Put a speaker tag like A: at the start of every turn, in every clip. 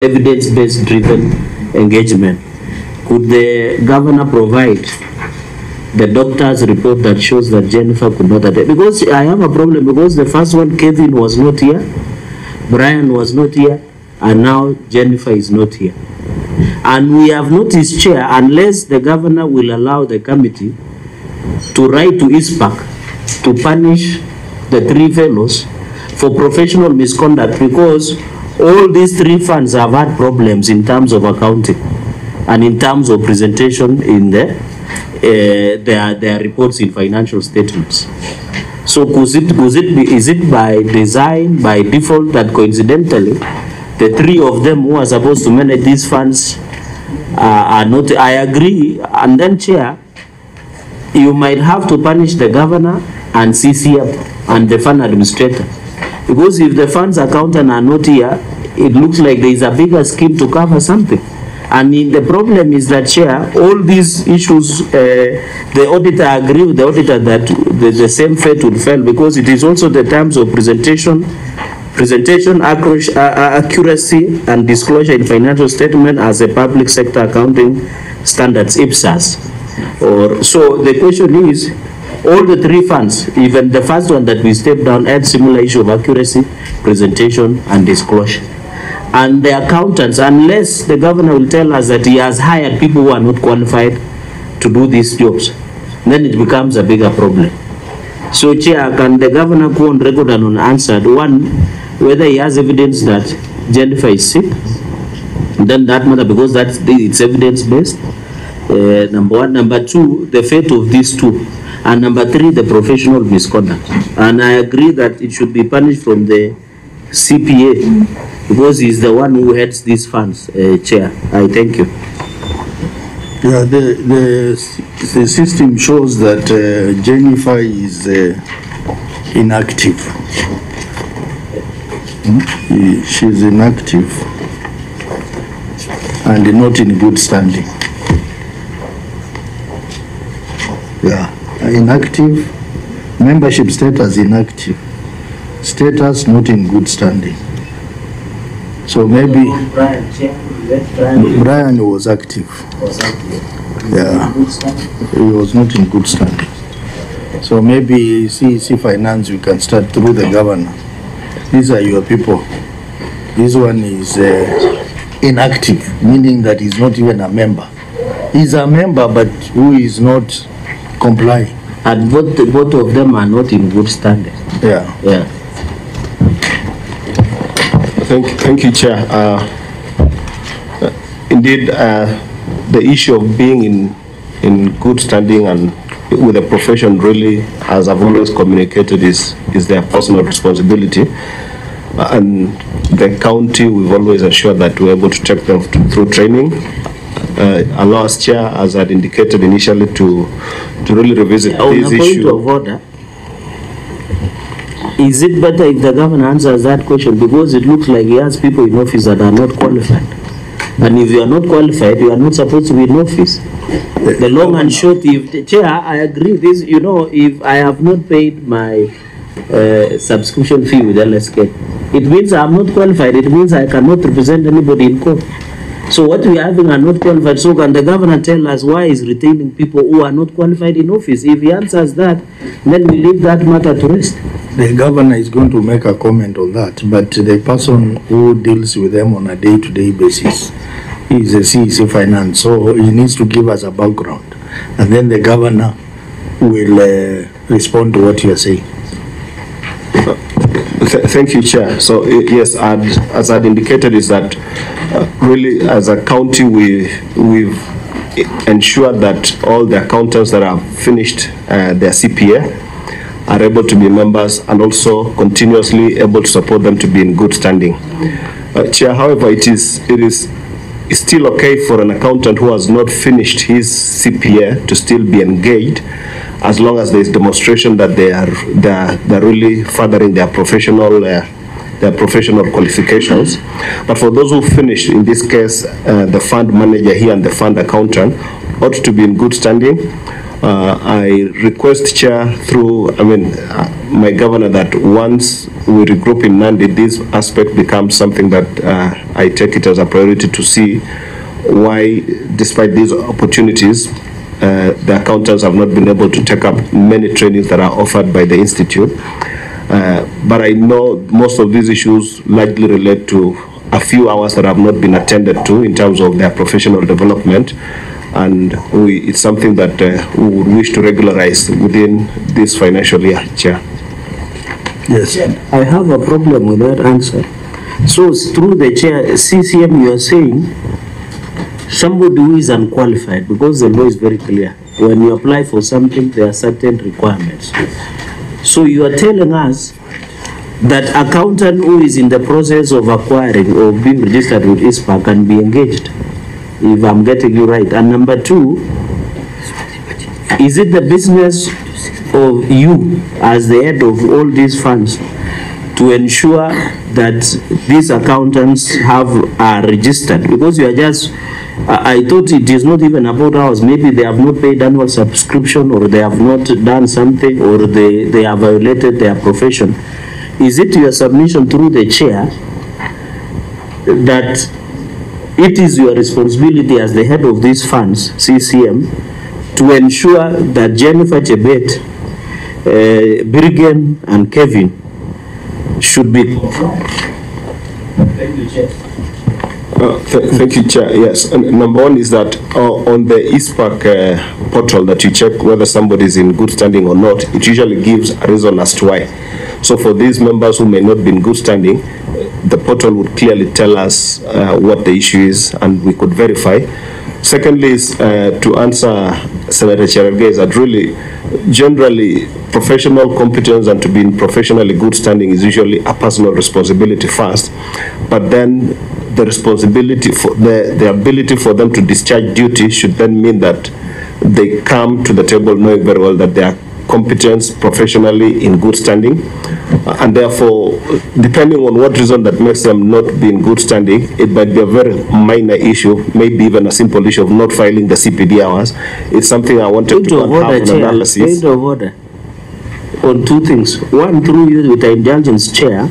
A: evidence-based driven engagement. Could the governor provide the doctor's report that shows that Jennifer could not attend? Because I have a problem, because the first one, Kevin was not here, Brian was not here, and now Jennifer is not here. And we have noticed, Chair, unless the governor will allow the committee to write to ISPAC to punish the 3 fellows for professional misconduct, because all these 3 funds have had problems in terms of accounting and in terms of presentation in their reports in financial statements. So is it by design, by default, that coincidentally the 3 of them who are supposed to manage these funds are not? I agree. And then, Chair, you might have to punish the governor and CCF and the fund administrator, because if the funds accountant are not here, it looks like there is a bigger scheme to cover something. And the problem is that, Chair, all these issues, the auditor agree with the auditor that the same fate will fail, because it is also the terms of presentation, accuracy, and disclosure in financial statement as a public sector accounting standards, IPSAS. So the question is, all the 3 funds, even the first one that we stepped down, had similar issue of accuracy, presentation, and disclosure. And the accountants, unless the governor will tell us that he has hired people who are not qualified to do these jobs, then it becomes a bigger problem. So, Chair, can the governor go on record and unanswered, one, whether he has evidence that Jennifer is sick, then that matter, because it's evidence-based, number 1. Number 2, the fate of these 2. And number 3, the professional misconduct. And I agree that it should be punished from the CPA, because he's the one who heads these funds, Chair. I thank you.
B: Yeah, the system shows that Jennifer is inactive. She's inactive and not in good standing. Yeah, inactive, membership status inactive, status not in good standing. So maybe Brian was active. Yeah, he was not in good standing. So maybe CEC Finance, we can start through the governor. These are your people. This one is inactive, meaning that he's not even a member. He's a member, but who is not complying.
A: And both of them are not in good standing.
B: Yeah.
A: Yeah.
C: Thank you, Chair. Indeed, the issue of being in good standing and with the profession, really, as I've always communicated, is their personal responsibility. And the county, we've always assured that we're able to take them through training. Allow us, Chair, as I'd indicated initially, to really revisit this issue.
A: Point of order. Is it better if the governor answers that question, because it looks like he has people in office that are not qualified? And if you are not qualified, you are not supposed to be in office. The long and short, if the Chair, I agree this, if I have not paid my subscription fee with LSK, it means I am not qualified. It means I cannot represent anybody in court. So what we are having are not qualified. So can the governor tell us why he's retaining people who are not qualified in office? If he answers that, then we leave that matter to rest.
B: The governor is going to make a comment on that, but the person who deals with them on a day-to-day basis is a CEC Finance, so he needs to give us a background, and then the governor will respond to what you are saying.
C: Thank you, Chair. So yes, as I'd indicated, is that really as a county we've ensured that all the accountants that have finished their CPA are able to be members, and also continuously able to support them to be in good standing. Chair, however, it is still okay for an accountant who has not finished his CPA to still be engaged, as long as there is demonstration that they're really furthering their professional qualifications. But for those who finish, in this case, the fund manager here and the fund accountant ought to be in good standing. I request, Chair, through my governor that once we regroup in Nandi, this aspect becomes something that I take it as a priority to see why, despite these opportunities, the accountants have not been able to take up many trainings that are offered by the Institute. But I know most of these issues largely relate to a few hours that have not been attended to in terms of their professional development. And it's something that we would wish to regularize within this financial year, Chair.
A: Yes. I have a problem with that answer. So through the chair, CCM, you are saying somebody who is unqualified, because the law is very clear. When you apply for something, there are certain requirements. So you are telling us that accountant who is in the process of acquiring or being registered with ISPA can be engaged, if I'm getting you right. And number two, is it the business of you as the head of all these funds to ensure that these accountants are registered? Because you are just, I thought it is not even about hours. Maybe they have not paid annual subscription, or they have not done something, or they have violated their profession. Is it your submission through the chair that it is your responsibility as the head of these funds, CCM, to ensure that Jennifer Chebet, Birgen and Kevin should be...
C: Thank you, Chair. Thank you, Chair. Yes, and number one is that on the ISPAC portal that you check whether somebody is in good standing or not, it usually gives a reason as to why. So for these members who may not be in good standing, the portal would clearly tell us what the issue is, and we could verify. Secondly is to answer Senator Cherargei, that really, generally, professional competence and to be in professionally good standing is usually a personal responsibility first, but then the responsibility for the ability for them to discharge duty should then mean that they come to the table knowing very well that they are competent professionally in good standing, and therefore, depending on what reason that makes them not be in good standing, it might be a very minor issue, maybe even a simple issue of not filing the CPD hours. It's something I wanted to have an analysis.
A: Point of order on two things. One, through you with the indulgence chair,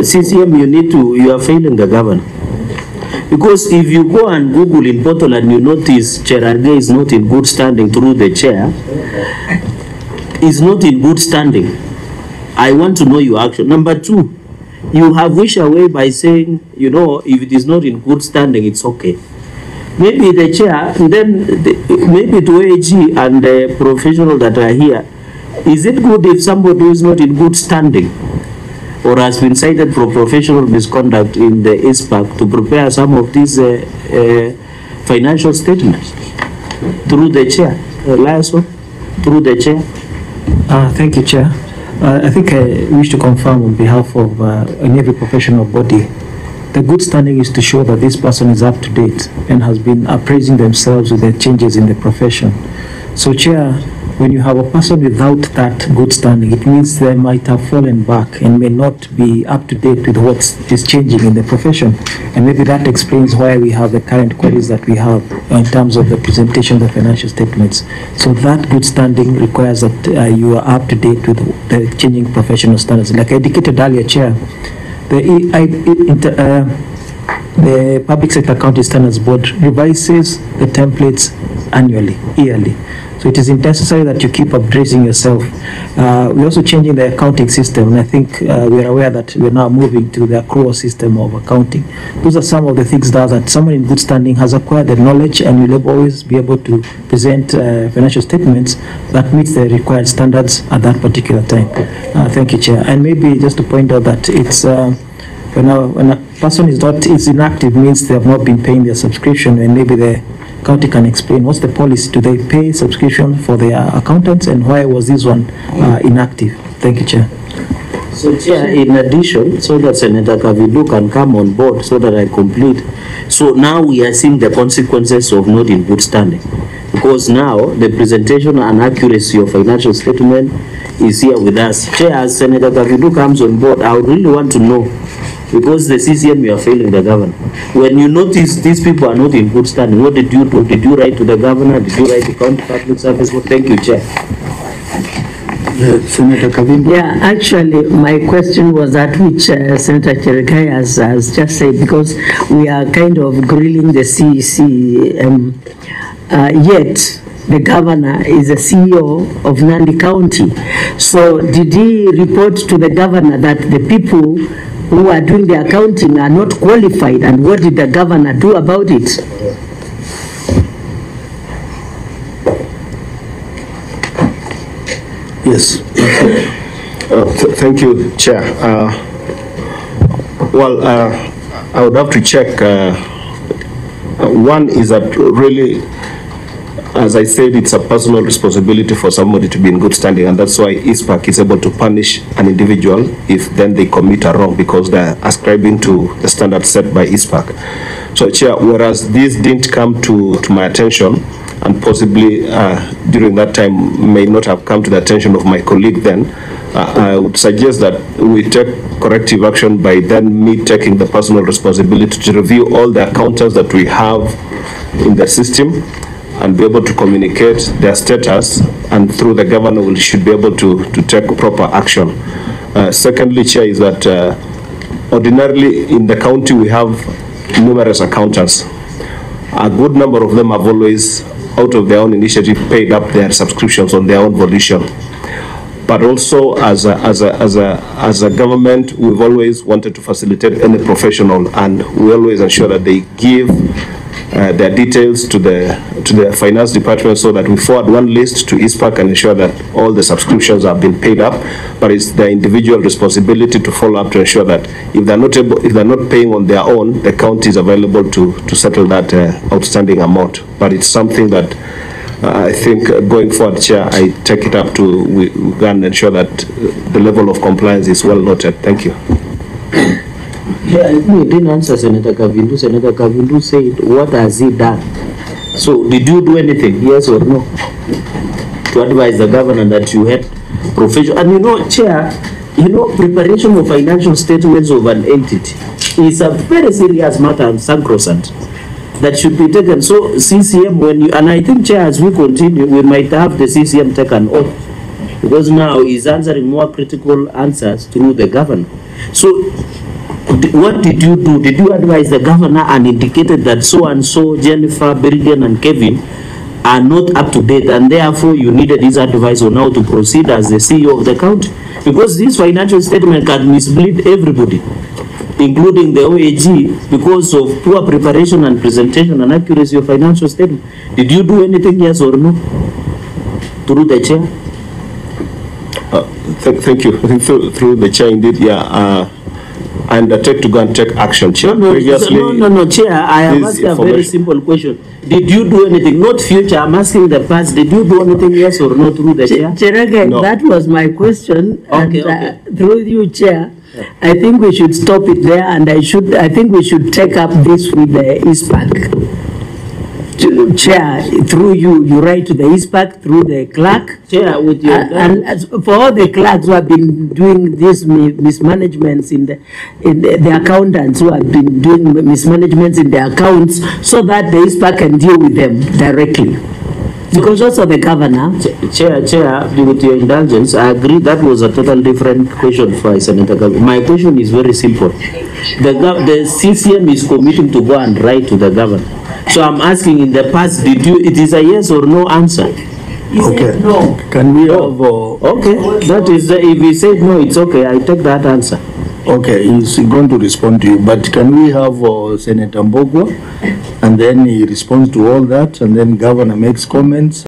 A: CCM, you are failing the governor. Because if you go and Google in portal and you notice Cherargei is not in good standing through the chair, is not in good standing, I want to know your action. Number two, you have wished away by saying, if it is not in good standing, it's okay. Maybe the chair, then maybe to AG and the professionals that are here, is it good if somebody who is not in good standing or has been cited for professional misconduct in the ISPAC to prepare some of these financial statements through the chair? Liaison, through the chair.
D: Thank you, Chair. I think I wish to confirm on behalf of every professional body, the good standing is to show that this person is up to date and has been appraising themselves with the changes in the profession. So, Chair, when you have a person without that good standing, it means they might have fallen back and may not be up to date with what is changing in the profession. And maybe that explains why we have the current queries that we have in terms of the presentation of the financial statements. So that good standing requires that you are up to date with the changing professional standards. Like I indicated earlier, Chair, the Public Sector Accounting Standards Board revises the templates annually, yearly. So it is necessary that you keep updating yourself. We're also changing the accounting system, and I think we are aware that we're now moving to the accrual system of accounting. Those are some of the things that someone in good standing has acquired the knowledge and will always be able to present financial statements that meets the required standards at that particular time. Thank you, Chair. And maybe just to point out that it's when a person is inactive, means they have not been paying their subscription, and maybe the county can explain what's the policy. Do they pay subscription for their accountants, and why was this one inactive? Thank you, Chair.
A: So, Chair, in addition, so that Senator Kavidu can come on board so that I complete. So now we are seeing the consequences of not in good standing, because now the presentation and accuracy of financial statement is here with us. Chair, as Senator Kavidu comes on board, I would really want to know, because the CCM, you are failing the governor. When you notice these people are not in good standing, what did you do? Did you write to the governor? Did you write to County Public Service? Well, thank you, Chair.
B: Senator Kavindu.
E: Yeah, actually, my question was that which Senator Cherekai has just said, because we are kind of grilling the CEC, yet the governor is the CEO of Nandi County. So did he report to the governor that the people who are doing the accounting are not qualified, and what did the governor do about it?
B: Yes.
C: Thank you, Chair. I would have to check. One is that really, as I said, it's a personal responsibility for somebody to be in good standing, and that's why ISPAC is able to punish an individual if then they commit a wrong, because they're ascribing to the standard set by ISPAC. So, Chair, whereas this didn't come to my attention, and possibly during that time may not have come to the attention of my colleague then, I would suggest that we take corrective action by then me taking the personal responsibility to review all the accountants that we have in the system and be able to communicate their status, and through the governor we should be able to take proper action. Secondly, Chair, is that ordinarily in the county we have numerous accountants. A good number of them have always, out of their own initiative, paid up their subscriptions on their own volition. But also, as a government, we've always wanted to facilitate any professional, and we always ensure that they give their details to the finance department, so that we forward one list to ISPAC and ensure that all the subscriptions have been paid up. But it's their individual responsibility to follow up to ensure that if they're not paying on their own, the county is available to settle that outstanding amount. But it's something that I think going forward, Chair, I take it up to we can ensure that the level of compliance is well noted. Thank you.
A: Yeah, I think you didn't answer Senator Kavindu. Senator Kavindu said, what has he done? So did you do anything, yes or no, to advise the governor that you had professional? And you know, Chair, you know, preparation of financial statements of an entity is a very serious matter and sacrosanct that should be taken. So CCM, when you, and I think, Chair, as we continue, we might have the CCM take an oath, because now he's answering more critical answers through the governor. So what did you do? Did you advise the governor and indicated that so and so, Jennifer, Beridian, and Kevin are not up to date, and therefore you needed his advice on how to proceed as the CEO of the county? Because this financial statement can mislead everybody, including the OAG, because of poor preparation and presentation and accuracy of financial statement. Did you do anything, yes or no, through the Chair?
C: Thank you. I think through the Chair, indeed, yeah. I undertake to go and take action, Chair.
A: No, Chair, I am asking a very simple question. Did you do anything? Not future, I'm asking the past. Did you do anything, yes or no, through the Chair?
E: Cherekai, no. That was my question.
A: Okay,
E: and, through you, Chair, I think we should stop it there, and I think we should take up this with the ISPAC. Chair, through you write to the ISPAC through the clerk.
A: Chair, with your
E: and for all the clerks who have been doing these mismanagements in the accountants who have been doing mismanagements in the accounts, so that the ISPAC can deal with them directly. Because also the governor.
A: Chair, with your indulgence, I agree that was a totally different question for Senator Kavindu. My question is very simple. The CCM is committing to go and write to the governor. So I'm asking, in the past, did you? It is a yes or no answer.
B: Okay.
E: No.
B: Can we have?
A: Okay. That is if he said no, it's okay. I take that answer.
B: Okay, he's going to respond to you. But can we have Senator Mbogwa, and then he responds to all that, and then Governor makes comments.